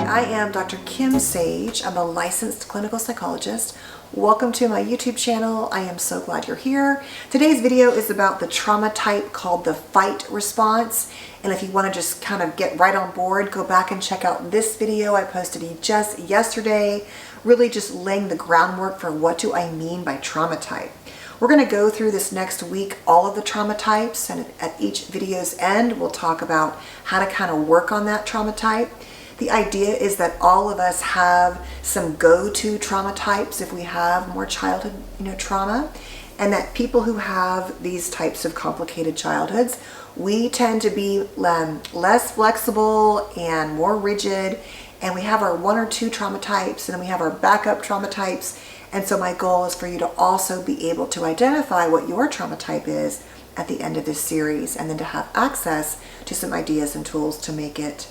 I am Dr. Kim Sage. I'm a licensed clinical psychologist. Welcome to my YouTube channel. I am so glad you're here. Today's video is about the trauma type called the fight response. And if you want to just kind of get right on board, go back and check out this video I posted just yesterday, really just laying the groundwork for what do I mean by trauma type. We're going to go through this next week, all of the trauma types, and at each video's end, we'll talk about how to kind of work on that trauma type. The idea is that all of us have some go-to trauma types if we have more childhood, trauma, and that people who have these types of complicated childhoods, we tend to be less flexible and more rigid, and we have our one or two trauma types, and then we have our backup trauma types. And so my goal is for you to also be able to identify what your trauma type is at the end of this series, and then to have access to some ideas and tools to make it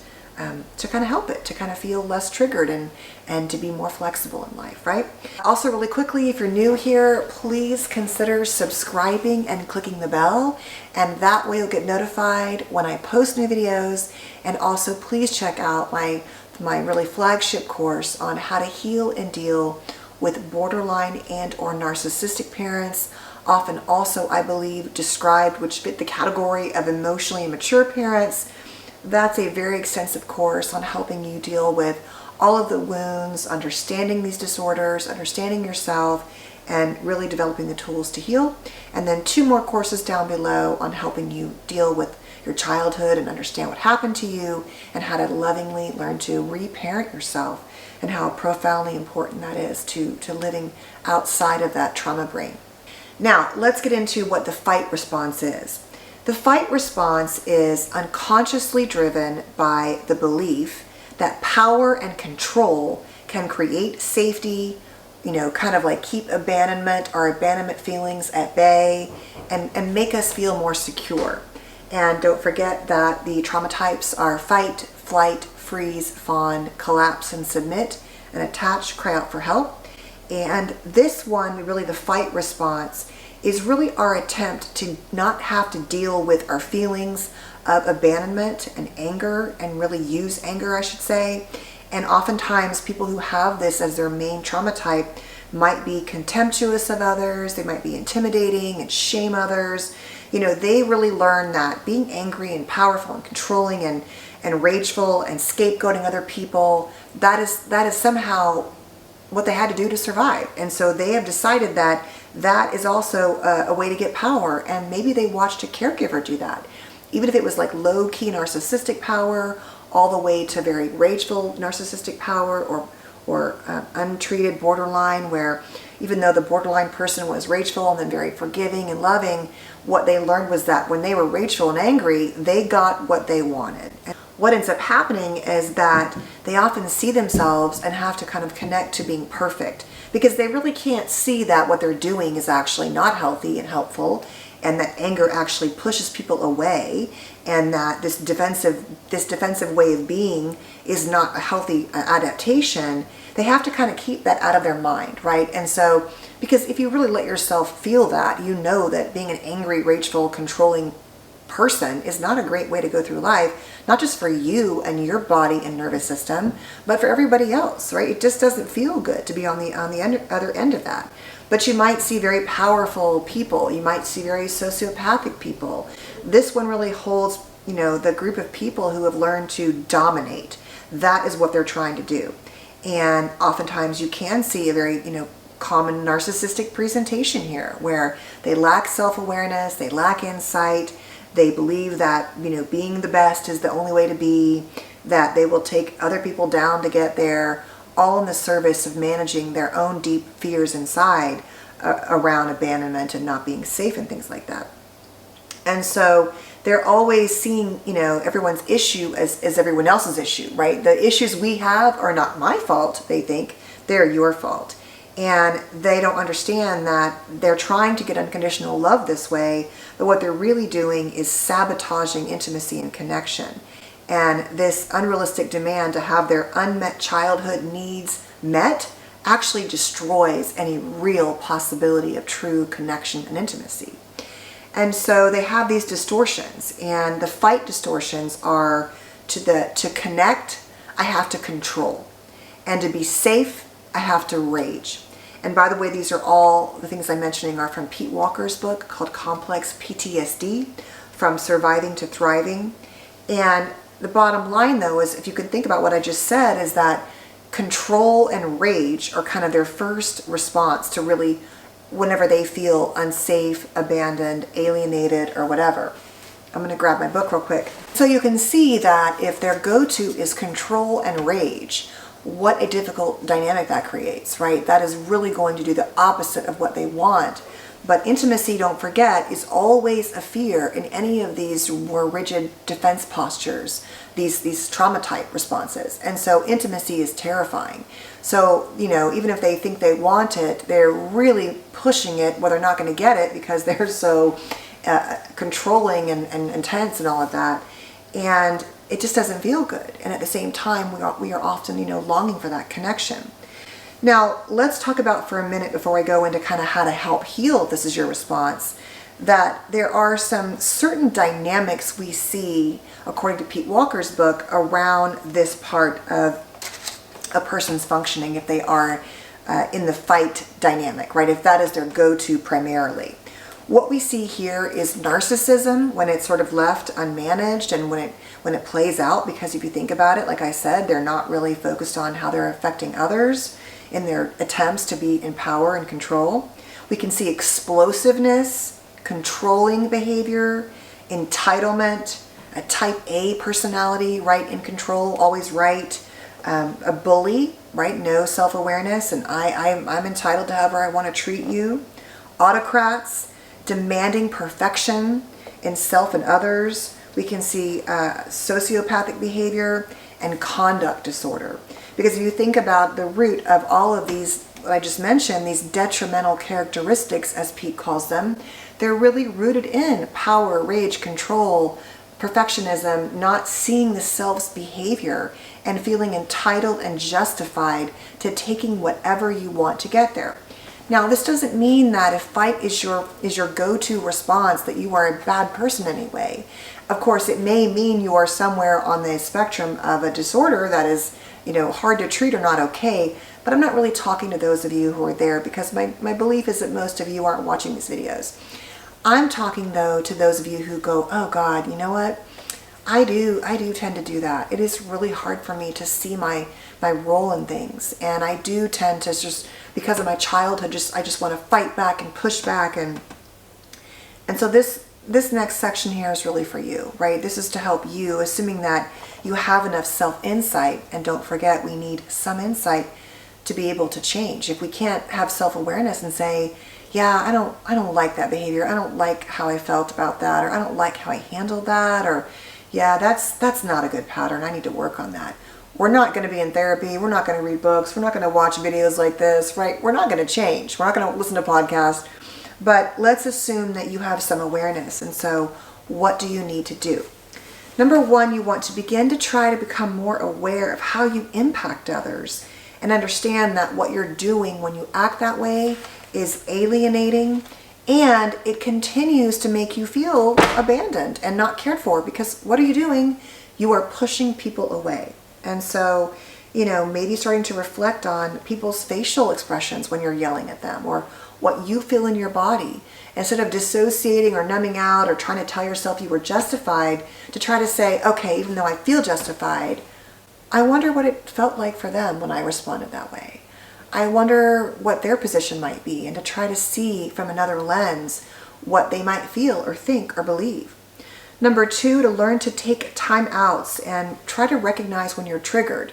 to kind of help it, to kind of feel less triggered and to be more flexible in life, right? Also, really quickly, if you're new here, please consider subscribing and clicking the bell, and that way you'll get notified when I post new videos. And also, please check out my really flagship course on how to heal and deal with borderline and or narcissistic parents, often also, I believe, described which fit the category of emotionally immature parents. That's a very extensive course on helping you deal with all of the wounds, understanding these disorders, understanding yourself, and really developing the tools to heal. And then 2 more courses down below on helping you deal with your childhood and understand what happened to you, and how to lovingly learn to reparent yourself, and how profoundly important that is to living outside of that trauma brain. Now, let's get into what the fight response is. The fight response is unconsciously driven by the belief that power and control can create safety, kind of like keep abandonment or abandonment feelings at bay, and make us feel more secure. And don't forget that the trauma types are fight, flight, freeze, fawn, collapse and submit, and attach, cry out for help. And this one, really the fight response, is really our attempt to not have to deal with our feelings of abandonment and anger, and really use anger, I should say. And oftentimes people who have this as their main trauma type might be contemptuous of others, they might be intimidating and shame others. They really learn that being angry and powerful and controlling and rageful and scapegoating other people, that is somehow what they had to do to survive. And so they have decided that that is also a way to get power, and maybe they watched a caregiver do that. Even if it was like low-key narcissistic power, all the way to very rageful narcissistic power, or untreated borderline, where even though the borderline person was rageful and then very forgiving and loving, what they learned was that when they were rageful and angry, they got what they wanted. And what ends up happening is that they often see themselves and have to kind of connect to being perfect, because they really can't see that what they're doing is actually not healthy and helpful, and that anger actually pushes people away, and that this defensive way of being is not a healthy adaptation. They have to kind of keep that out of their mind, right? And so, because if you really let yourself feel that, you know that being an angry, rageful, controlling person is not a great way to go through life, not just for you and your body and nervous system, but for everybody else, right? It just doesn't feel good to be on the other end of that. But you might see very powerful people, you might see very sociopathic people. This one really holds, the group of people who have learned to dominate. That is what they're trying to do. And oftentimes you can see a very, common narcissistic presentation here, where they lack self-awareness, they lack insight, they believe that, being the best is the only way to be, that they will take other people down to get there, all in the service of managing their own deep fears inside around abandonment and not being safe and things like that. And so they're always seeing, everyone's issue as everyone else's issue, right? The issues we have are not my fault, they think. They're your fault. And they don't understand that they're trying to get unconditional love this way, but what they're really doing is sabotaging intimacy and connection. And this unrealistic demand to have their unmet childhood needs met actually destroys any real possibility of true connection and intimacy. And so they have these distortions, and the fight distortions are to connect I have to control. And to be safe, I have to rage. And by the way, these are all the things I'm mentioning are from Pete Walker's book called Complex PTSD, From Surviving to Thriving. And the bottom line, though, is if you can think about what I just said, is that control and rage are kind of their first response to really whenever they feel unsafe, abandoned, alienated, or whatever. I'm going to grab my book real quick. So you can see that if their go-to is control and rage, what a difficult dynamic that creates, right? That is really going to do the opposite of what they want. But intimacy, don't forget, is always a fear in any of these more rigid defense postures, these trauma type responses. And so intimacy is terrifying. So, you know, even if they think they want it, they're really pushing it where they're not going to get it because they're so controlling and intense and all of that. And it just doesn't feel good. And at the same time, we are often, you know, longing for that connection. Now, let's talk about for a minute before I go into kind of how to help heal, this is your response, that there are some certain dynamics we see, according to Pete Walker's book, around this part of a person's functioning if they are in the fight dynamic, right? If that is their go-to primarily. What we see here is narcissism when it's sort of left unmanaged and when it plays out, because if you think about it, like I said, they're not really focused on how they're affecting others in their attempts to be in power and control. We can see explosiveness, controlling behavior, entitlement, a type A personality, right, in control, always right, a bully, right, no self-awareness, and I'm entitled to however I want to treat you, autocrats, demanding perfection in self and others. We can see sociopathic behavior and conduct disorder. Because if you think about the root of all of these, what I just mentioned, these detrimental characteristics, as Pete calls them, they're really rooted in power, rage, control, perfectionism, not seeing the self's behavior, and feeling entitled and justified to taking whatever you want to get there. Now, this doesn't mean that if fight is your go-to response that you are a bad person anyway. Of course, it may mean you are somewhere on the spectrum of a disorder that is, you know, hard to treat or not okay, but I'm not really talking to those of you who are there because my belief is that most of you aren't watching these videos. I'm talking, though, to those of you who go, oh God, you know what? I do tend to do that. It is really hard for me to see my role in things, and I do tend to just, because of my childhood, I just want to fight back and push back, and so this next section here is really for you, right? This is to help you, assuming that you have enough self-insight, and don't forget, we need some insight to be able to change. If we can't have self-awareness and say, yeah, I don't like that behavior, I don't like how I felt about that, or I don't like how I handled that, or yeah, that's not a good pattern, I need to work on that. We're not going to be in therapy, we're not going to read books, we're not going to watch videos like this, right? We're not going to change, we're not going to listen to podcasts, but let's assume that you have some awareness. And so what do you need to do? Number one, you want to begin to try to become more aware of how you impact others and understand that what you're doing when you act that way is alienating, and it continues to make you feel abandoned and not cared for, because what are you doing? You are pushing people away. And so, you know, maybe starting to reflect on people's facial expressions when you're yelling at them, or what you feel in your body, instead of dissociating or numbing out or trying to tell yourself you were justified, to try to say, okay, even though I feel justified, I wonder what it felt like for them when I responded that way. I wonder what their position might be, and to try to see from another lens what they might feel or think or believe. Number two, to learn to take time outs and try to recognize when you're triggered.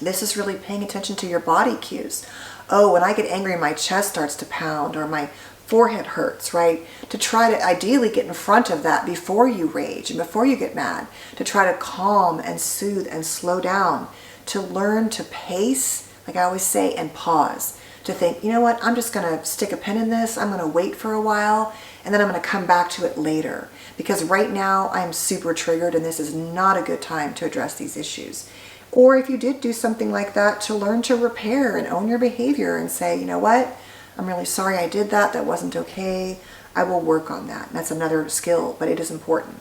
This is really paying attention to your body cues. Oh, when I get angry, my chest starts to pound, or my forehead hurts, right? To try to ideally get in front of that before you rage and before you get mad, to try to calm and soothe and slow down, to learn to pace, like I always say, and pause, to think, you know what, I'm just going to stick a pin in this, I'm going to wait for a while, and then I'm going to come back to it later, because right now I'm super triggered and this is not a good time to address these issues. Or if you did do something like that, to learn to repair and own your behavior and say, you know what, I'm really sorry I did that, that wasn't okay, I will work on that. And that's another skill, but it is important.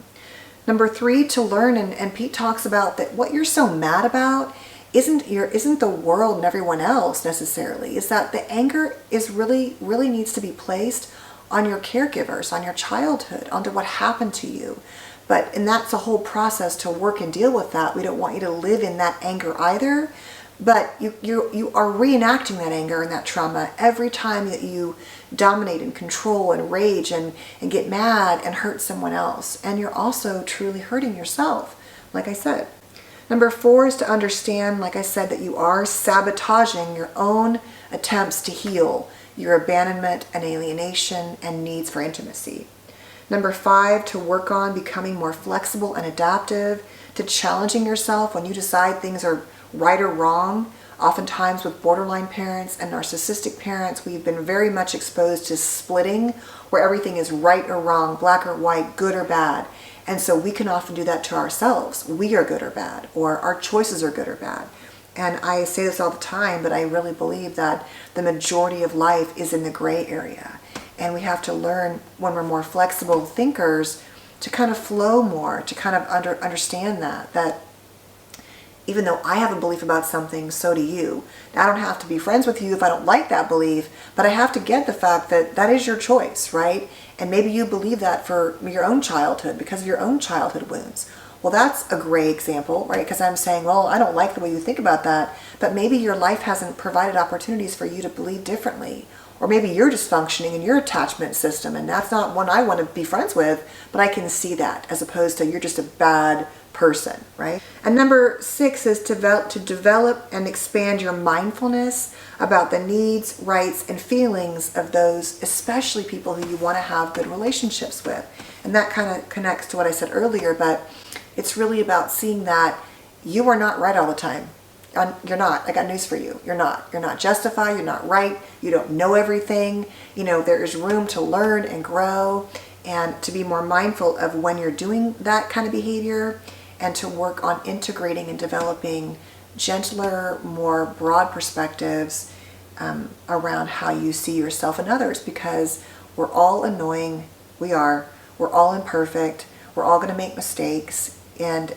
Number 3, to learn, and Pete talks about that what you're so mad about isn't the world and everyone else necessarily. Is that the anger is really needs to be placed on your caregivers, on your childhood, onto what happened to you. And that's a whole process to work and deal with that. We don't want you to live in that anger either. But you are reenacting that anger and that trauma every time that you dominate and control and rage and get mad and hurt someone else. And you're also truly hurting yourself, like I said. Number 4 is to understand, like I said, that you are sabotaging your own attempts to heal your abandonment and alienation and needs for intimacy. Number 5, to work on becoming more flexible and adaptive, to challenging yourself when you decide things are right or wrong. Oftentimes with borderline parents and narcissistic parents, we've been very much exposed to splitting, where everything is right or wrong, black or white, good or bad. And so we can often do that to ourselves. We are good or bad, or our choices are good or bad. And I say this all the time, but I really believe that the majority of life is in the gray area. And we have to learn, when we're more flexible thinkers, to kind of flow more, to kind of understand that even though I have a belief about something, so do you. Now, I don't have to be friends with you if I don't like that belief, but I have to get the fact that that is your choice, right? And maybe you believe that for your own childhood because of your own childhood wounds. Well, that's a gray example, right? Because I'm saying, well, I don't like the way you think about that, but maybe your life hasn't provided opportunities for you to believe differently. Or maybe you're dysfunctioning in your attachment system, and that's not one I want to be friends with, but I can see that, as opposed to you're just a bad person, right? And number 6 is to develop and expand your mindfulness about the needs, rights, and feelings of those, especially people who you want to have good relationships with. And that kind of connects to what I said earlier, but it's really about seeing that you are not right all the time. You're not. I got news for you. You're not. You're not justified. You're not right. You don't know everything. There is room to learn and grow, and to be more mindful of when you're doing that kind of behavior, and to work on integrating and developing gentler, more broad perspectives around how you see yourself and others, because we're all annoying. We're all imperfect. We're all going to make mistakes. And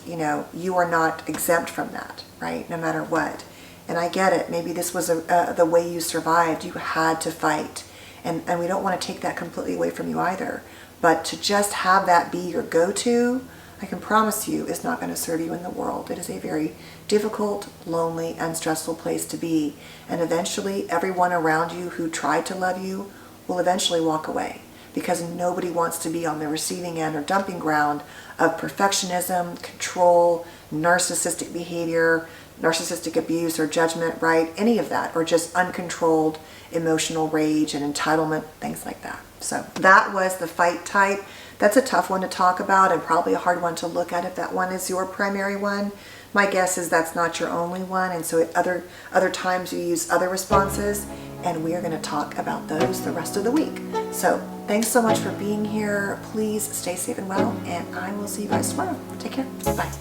you are not exempt from that, right? No matter what. And I get it. Maybe this was the way you survived. You had to fight. And we don't want to take that completely away from you either. But to just have that be your go-to, I can promise you, is not going to serve you in the world. It is a very difficult, lonely, and stressful place to be. And eventually, everyone around you who tried to love you will eventually walk away, because nobody wants to be on the receiving end or dumping ground of perfectionism, control, narcissistic behavior, narcissistic abuse or judgment, right? Any of that, or just uncontrolled emotional rage and entitlement, things like that. So that was the fight type. That's a tough one to talk about, and probably a hard one to look at if that one is your primary one. My guess is that's not your only one, and so at other times you use other responses, and we are going to talk about those the rest of the week. So thanks so much for being here. Please stay safe and well, and I will see you guys tomorrow. Take care. Bye.